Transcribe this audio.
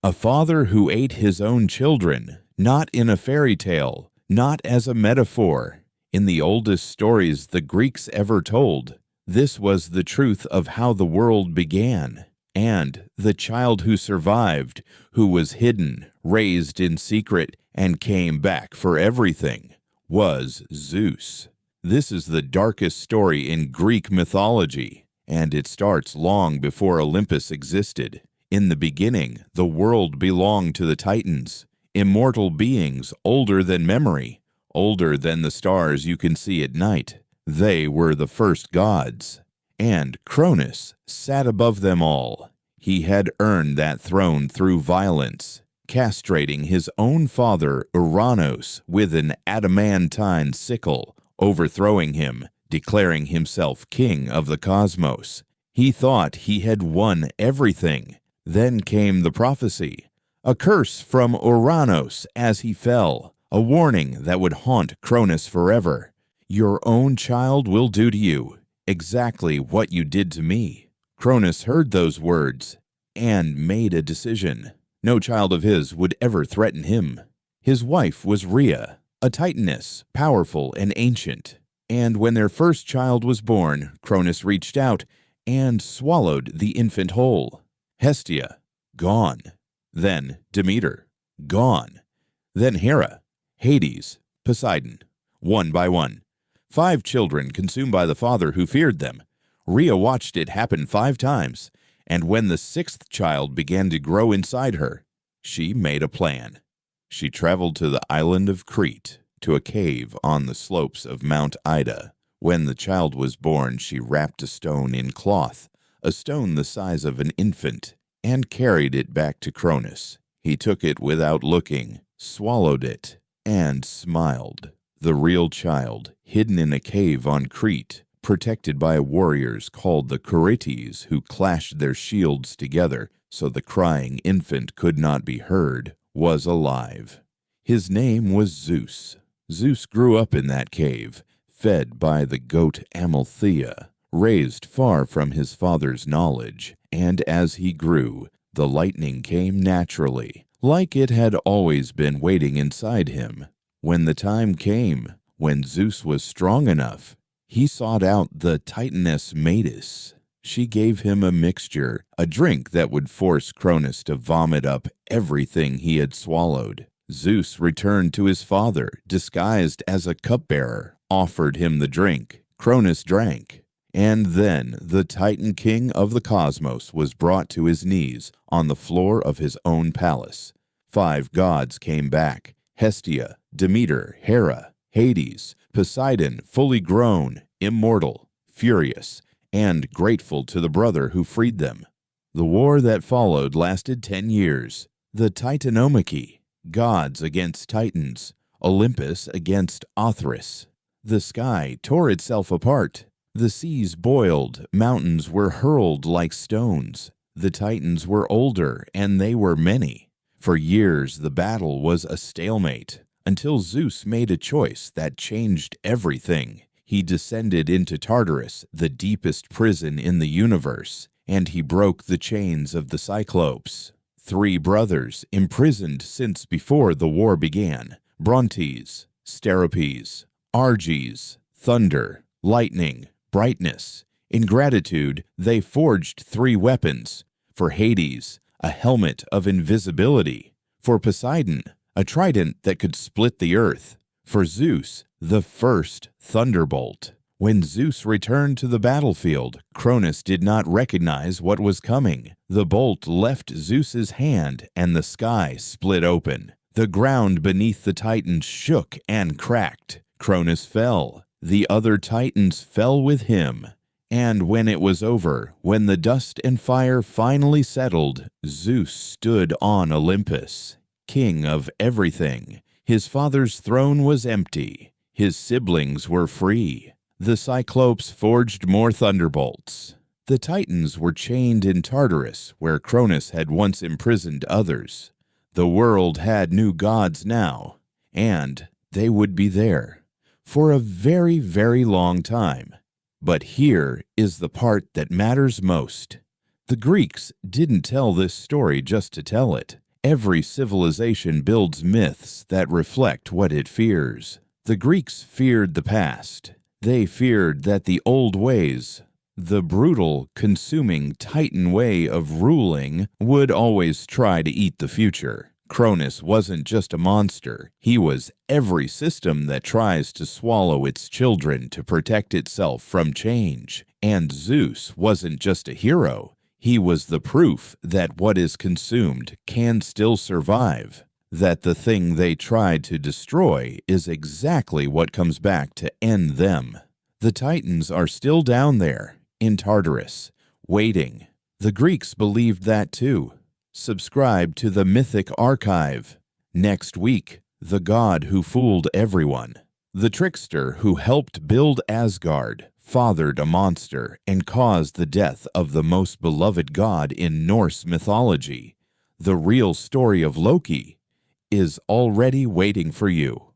A father who ate his own children, not in a fairy tale, not as a metaphor. In the oldest stories the Greeks ever told, this was the truth of how the world began. And the child who survived, who was hidden, raised in secret, and came back for everything, was Zeus. This is the darkest story in Greek mythology, and it starts long before Olympus existed. In the beginning, the world belonged to the Titans, immortal beings older than memory, older than the stars you can see at night. They were the first gods. And Cronus sat above them all. He had earned that throne through violence, castrating his own father Uranos with an adamantine sickle, overthrowing him, declaring himself king of the cosmos. He thought he had won everything. Then came the prophecy, a curse from Uranos as he fell, a warning that would haunt Cronus forever. Your own child will do to you exactly what you did to me. Cronus heard those words and made a decision. No child of his would ever threaten him. His wife was Rhea, a Titaness, powerful and ancient. And when their first child was born, Cronus reached out and swallowed the infant whole. Hestia, gone. Then Demeter, gone. Then Hera, Hades, Poseidon, one by one. 5 children consumed by the father who feared them. Rhea watched it happen 5 times, and when the 6th child began to grow inside her, she made a plan. She traveled to the island of Crete, to a cave on the slopes of Mount Ida. When the child was born, she wrapped a stone in cloth, a stone the size of an infant, and carried it back to Cronus. He took it without looking, swallowed it, and smiled. The real child, hidden in a cave on Crete, protected by warriors called the Cretes, who clashed their shields together so the crying infant could not be heard, was alive. His name was Zeus. Zeus grew up in that cave, fed by the goat Amalthea, raised far from his father's knowledge, and as he grew, the lightning came naturally, like it had always been waiting inside him. When the time came, when Zeus was strong enough, he sought out the Titaness Metis. She gave him a mixture, a drink that would force Cronus to vomit up everything he had swallowed. Zeus returned to his father, disguised as a cupbearer, offered him the drink. Cronus drank. And then the Titan king of the cosmos was brought to his knees on the floor of his own palace. 5 gods came back: Hestia, Demeter, Hera, Hades, Poseidon, fully grown, immortal, furious, and grateful to the brother who freed them. The war that followed lasted 10 years. The Titanomachy, gods against titans, Olympus against Othrys. The sky tore itself apart. The seas boiled, mountains were hurled like stones. The Titans were older, and they were many. For years the battle was a stalemate, until Zeus made a choice that changed everything. He descended into Tartarus, the deepest prison in the universe, and he broke the chains of the Cyclopes. 3 brothers, imprisoned since before the war began: Brontes, Steropes, Arges, thunder, lightning, brightness. In gratitude, they forged 3 weapons. For Hades, a helmet of invisibility. For Poseidon, a trident that could split the earth. For Zeus, the first thunderbolt. When Zeus returned to the battlefield, Cronus did not recognize what was coming. The bolt left Zeus's hand, and the sky split open. The ground beneath the Titans shook and cracked. Cronus fell. The other Titans fell with him. And when it was over, when the dust and fire finally settled, Zeus stood on Olympus, king of everything. His father's throne was empty. His siblings were free. The Cyclopes forged more thunderbolts. The Titans were chained in Tartarus, where Cronus had once imprisoned others. The world had new gods now, and they would be there for a very, very long time. But here is the part that matters most. The Greeks didn't tell this story just to tell it. Every civilization builds myths that reflect what it fears. The Greeks feared the past. They feared that the old ways, the brutal, consuming Titan way of ruling, would always try to eat the future. Cronus wasn't just a monster. He was every system that tries to swallow its children to protect itself from change. And Zeus wasn't just a hero. He was the proof that what is consumed can still survive, that the thing they tried to destroy is exactly what comes back to end them. The Titans are still down there, in Tartarus, waiting. The Greeks believed that too. Subscribe to the Mythic archive. Next week, the god who fooled everyone. The trickster who helped build Asgard fathered a monster and caused the death of the most beloved god in Norse mythology. The real story of Loki is already waiting for you.